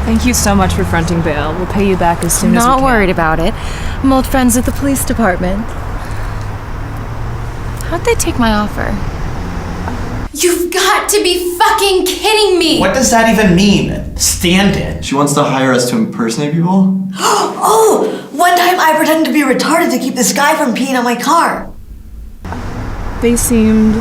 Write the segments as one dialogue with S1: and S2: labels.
S1: Thank you so much for fronting bail. We'll pay you back as soon as we can.
S2: Not worried about it. I'm old friends with the police department. How'd they take my offer?
S3: You've got to be fucking kidding me!
S4: What does that even mean? Stand-in?
S5: She wants to hire us to impersonate people?
S6: Oh! One time I pretended to be retarded to keep this guy from peeing on my car.
S1: They seemed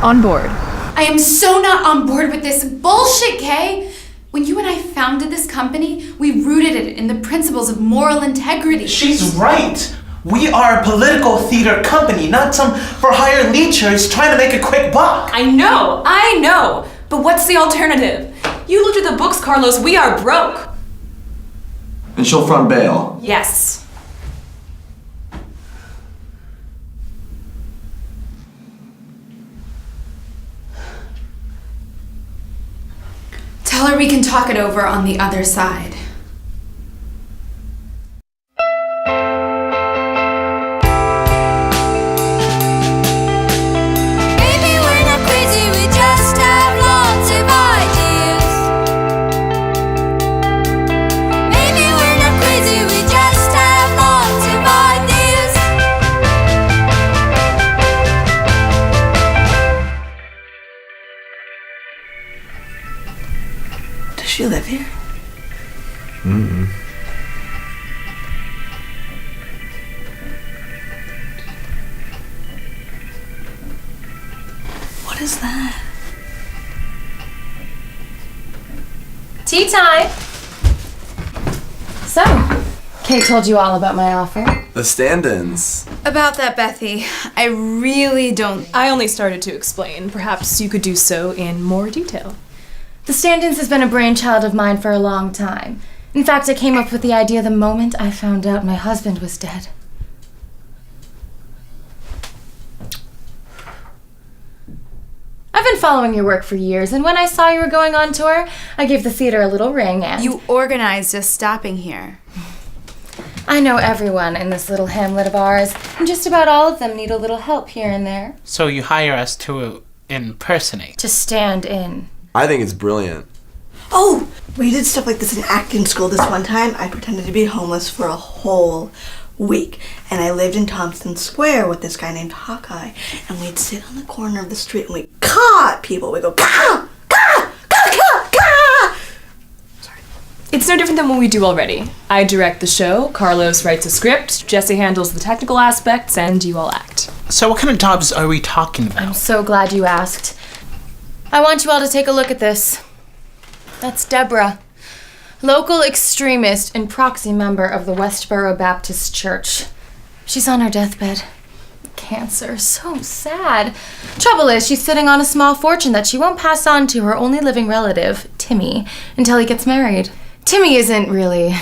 S1: on board.
S3: I am so not on board with this bullshit, Kay! When you and I founded this company, we rooted it in the principles of moral integrity.
S4: She's right. We are a political theater company, not some for-hire leechers trying to make a quick buck.
S1: I know! But what's the alternative? You looked at the books, Carlos. We are broke.
S5: And she'll front bail.
S1: Yes.
S3: Tell her we can talk it over on the other side.
S6: Does she live here?
S5: Mm-mm.
S6: What is that?
S2: Tea time! So, Kate told you all about my offer.
S5: The stand-ins.
S3: About that, Bethy, I really don't...
S1: I only started to explain. Perhaps you could do so in more detail.
S2: The stand-ins has been a brainchild of mine for a long time. In fact, I came up with the idea the moment I found out my husband was dead. I've been following your work for years, and when I saw you were going on tour, I gave the theater a little ring and...
S3: You organized us stopping here.
S2: I know everyone in this little hamlet of ours, and just about all of them need a little help here and there.
S7: So you hire us to impersonate?
S2: To stand in.
S5: I think it's brilliant.
S6: Oh! We did stuff like this in acting school this one time. I pretended to be homeless for a whole week. And I lived in Thompson Square with this guy named Hawkeye. And we'd sit on the corner of the street and we'd caw at people. We'd go, caw! Caw! Caw! Caw! Caw! Sorry.
S1: It's no different than what we do already. I direct the show, Carlos writes a script, Jesse handles the technical aspects, and you all act.
S7: So what kind of jobs are we talking about?
S2: I'm so glad you asked. I want you all to take a look at this. That's Deborah, local extremist and proxy member of the Westboro Baptist Church. She's on her deathbed. Cancer, so sad. Trouble is, she's sitting on a small fortune that she won't pass on to her only living relative, Timmy, until he gets married. Timmy isn't really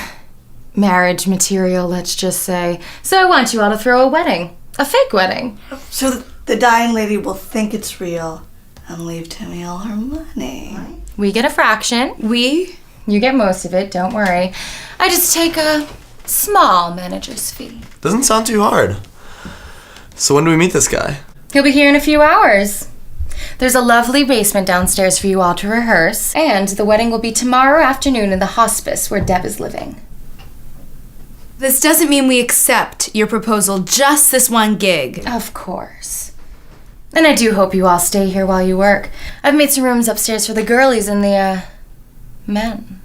S2: marriage material, let's just say. So I want you all to throw a wedding. A fake wedding.
S6: So the dying lady will think it's real and leave Timmy all her money.
S2: We get a fraction. You get most of it, don't worry. I just take a small manager's fee.
S5: Doesn't sound too hard. So when do we meet this guy?
S2: He'll be here in a few hours. There's a lovely basement downstairs for you all to rehearse, and the wedding will be tomorrow afternoon in the hospice where Deb is living.
S3: This doesn't mean we accept your proposal, just this one gig.
S2: Of course. And I do hope you all stay here while you work. I've made some rooms upstairs for the girlies and the, men.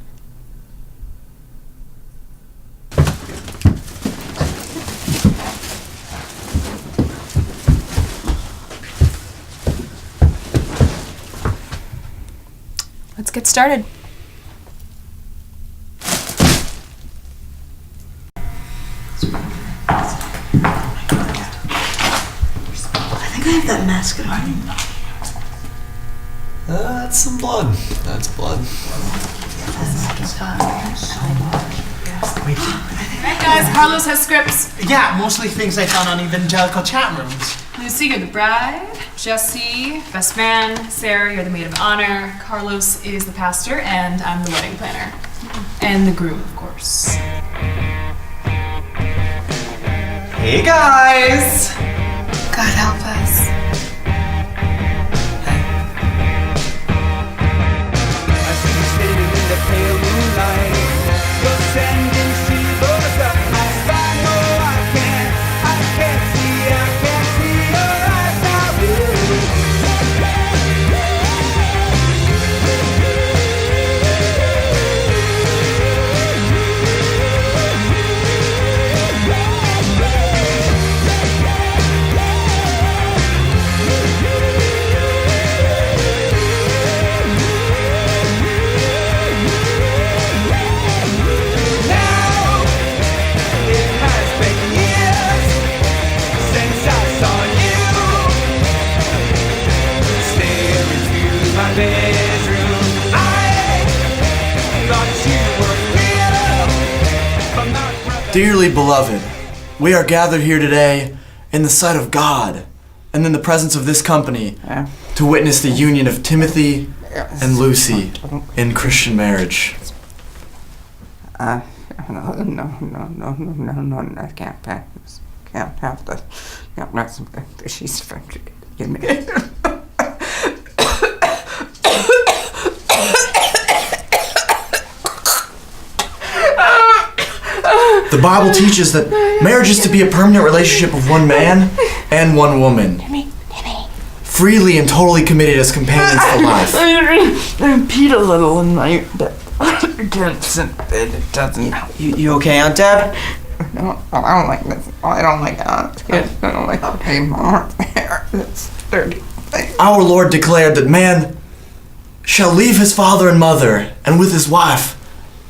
S1: Let's get started.
S6: I have that mask on.
S5: That's some blood. That's blood.
S1: Alright guys, Carlos has scripts.
S4: Yeah, mostly things I found on evangelical chat rooms.
S1: Lucy, you're the bride. Jesse, best man. Sarah, you're the maid of honor. Carlos is the pastor, and I'm the wedding planner. And the groom, of course.
S4: Hey guys!
S3: God help us.
S5: Dearly beloved, we are gathered here today in the sight of God and in the presence of this company to witness the union of Timothy and Lucy in Christian marriage.
S8: No, I can't have this. Can't have this. She's give me.
S5: The Bible teaches that marriage is to be a permanent relationship of one man and one woman, freely and totally committed as companions for life.
S8: I peed a little in my bed. It doesn't help.
S9: You okay, Aunt Deb?
S8: No, I don't like this. I don't like that. I don't like the pain. It's dirty.
S5: Our Lord declared that man shall leave his father and mother, and with his wife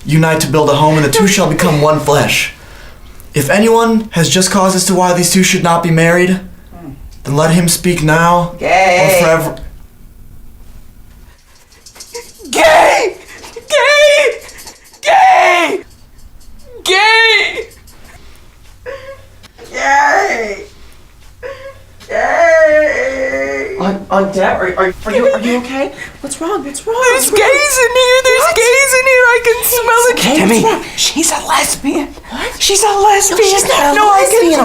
S5: unite to build a home, and the two shall become one flesh. If anyone has just cause as to why these two should not be married, then let him speak now or forever.
S8: Gay! Gay! Gay! Gay! Gay! Gay!
S9: Aunt Deb, are you okay? What's wrong? What's wrong?
S8: There's gays in here! There's gays in here! I can smell it!
S9: Timmy.
S8: She's a lesbian! What? She's a lesbian!
S9: No, she's not a lesbian.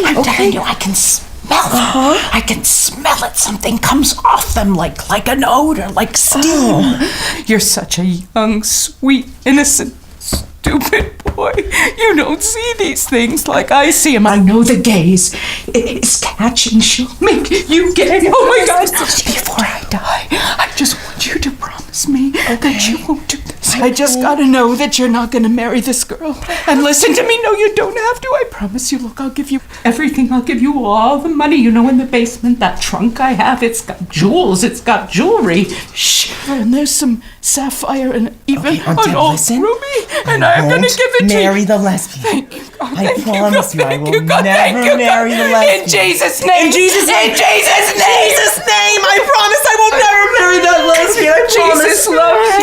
S8: I'm telling you, I can smell it! I can smell it! Something comes off them like an odor, like steam! You're such a young, sweet, innocent, stupid boy. You don't see these things like I see them. I know the gaze is catching. She'll make you gay. Oh my God! Before I die, I just want you to promise me that you won't do this. I just gotta know that you're not gonna marry this girl. And listen to me. No, you don't have to. I promise you. Look, I'll give you everything. I'll give you all the money. You know, in the basement, that trunk I have, it's got jewels. It's got jewelry. Shh. And there's some sapphire and even
S9: Aunt Deb,
S8: an old
S9: listen.
S8: ruby. And I'm gonna give it to you.
S9: Marry the lesbian.
S8: Thank you, God.
S9: I promise you, I will never
S8: Thank you,
S9: marry the lesbian.
S8: In Jesus' name.
S9: In Jesus' name.
S8: In Jesus' name.
S9: Jesus' name. I promise I will never marry that lesbian. I
S8: Jesus
S9: promise.
S8: loves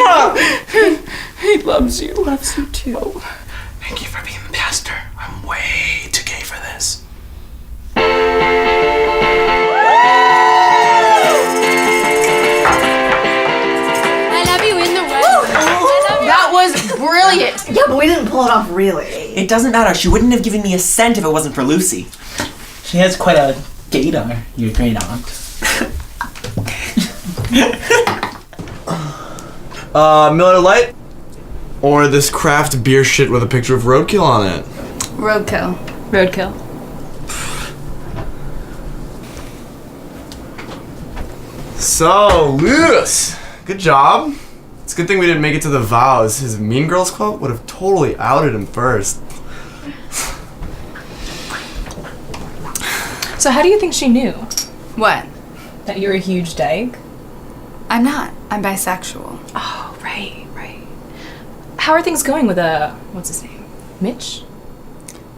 S8: you. He loves you. Loves you too.
S5: Thank you for being the pastor. I'm way too gay for this.
S3: I love you in the West.
S2: That was brilliant.
S6: Yeah, but we didn't pull it off really.
S9: It doesn't matter. She wouldn't have given me a cent if it wasn't for Lucy.
S7: She has quite a gaydar, your great aunt.
S5: Miller Lite? Or this craft beer shit with a picture of roadkill on it?
S3: Roadkill.
S1: Roadkill.
S5: So, Luce! Good job. It's a good thing we didn't make it to the vows. His Mean Girls quote would have totally outed him first.
S1: So how do you think she knew
S3: What?
S1: that you're a huge dyke?
S3: I'm not. I'm bisexual.
S1: Oh, right. How are things going with what's his name? Mitch?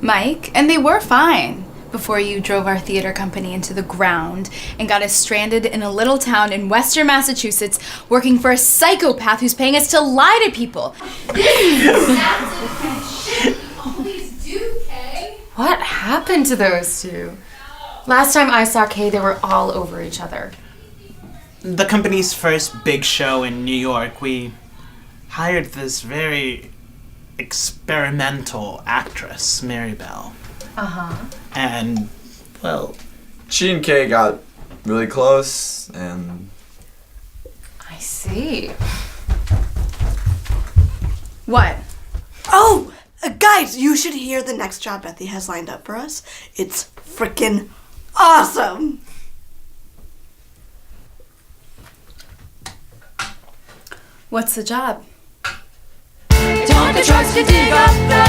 S3: Mike, and they were fine before you drove our theater company into the ground and got us stranded in a little town in western Massachusetts working for a psychopath who's paying us to lie to people. Please do, Kay.
S2: What happened to those two? Last time I saw Kay, they were all over each other.
S7: The company's first big show in New York, we hired this very experimental actress, Mary Bell.
S2: Uh-huh.
S7: And, well,
S5: She and Kay got really close, and
S2: I see.
S3: What?
S6: Oh, guys, you should hear the next job Bethy has lined up for us. It's freaking awesome.
S3: What's the job?
S10: Don't trust to dig up the